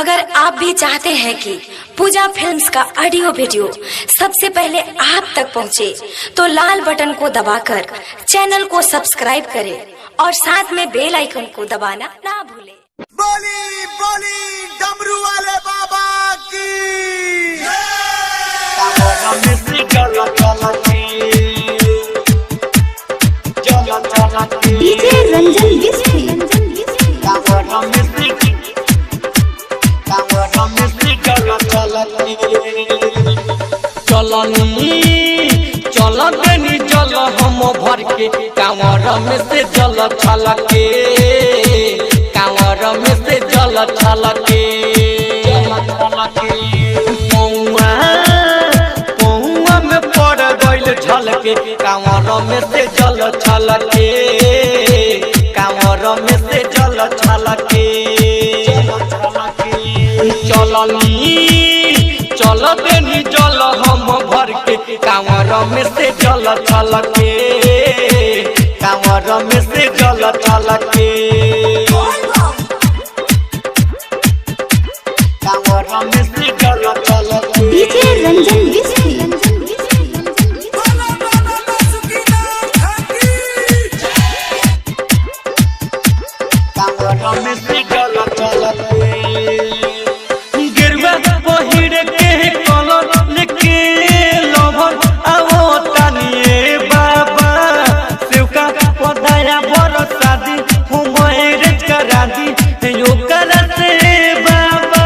अगर आप भी चाहते हैं कि पूजा फिल्म्स का ऑडियो वीडियो सबसे पहले आप तक पहुंचे, तो लाल बटन को दबाकर चैनल को सब्सक्राइब करें और साथ में बेल आइकन को दबाना ना भूलें। बोली बोली डमरू वाले बाबा की डीजे रंजन बिस्फी चलनी जल हम भर के कांवर में से जल छलके, कांवर में से जल छलके, पौआ में पड़ गइल झलके, कांवर में से जल छलके, कांवर में से जल छलके। चलनी जल हम भर के कांवर में से जल छलके, कांवर में से जल छलके, कांवर में से जल छलके। डीजे रंजन बिस्फी कांवर में से जल छलके। गिरवा पहिर के कलर लेके लभर आओ तानिए बाबा, सेवका पदाया बर शादी हो मैरिज करा दी यो करा से बाबा,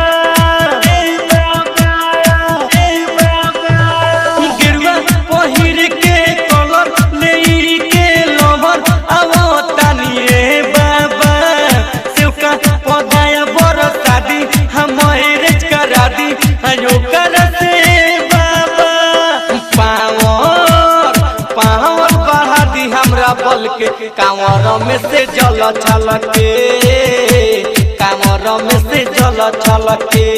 गिरवा पहिर के कलर लेके लभर आओ तानिए बाबा, सेवका पदाया बर शादी हम मैरिज करा दी यो करा से बाबा। पावर बढ़ा दी हमरा बल के कांवर में से जल छलके, कांवर में से जल छलके,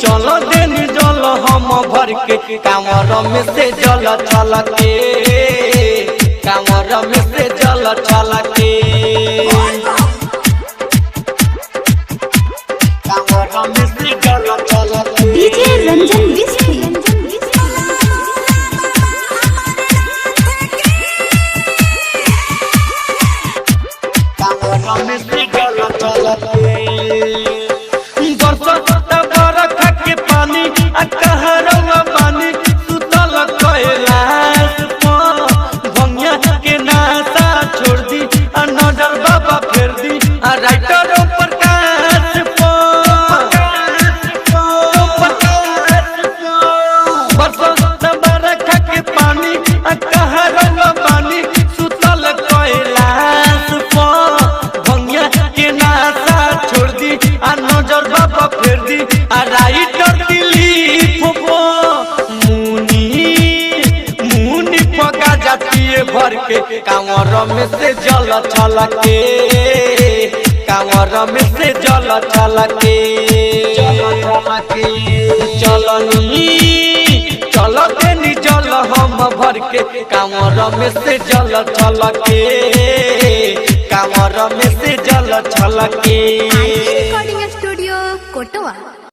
चल देनी जल हम भर के कांवर में से जल छलके, कांवर में से जल छलके, कांवर में से जल छलके। डीजे रंजन बिस्फी कांवर में से जल छलके। बरसता बरखा के पानी आ कहरवा पानी सुतल कैलाश पर, भंगिया के नासा छोड़ दी आ नजर बाबा फेर दी आ राइटर प्रकाश पर। बरसता बरखा के पानी आ कहरवा पानी सुतल कैलाश पर, भंगिया के नासा छोड़ दी आ नजर बाबा फेर दी आ राइटर दिलीप मुनी पका जाती भर के कांवर में से जल छलके, कांवर में से जल छलके, चल देनी जल हम भर के कांवर में से जल छलके, कांवर में से जल छलके।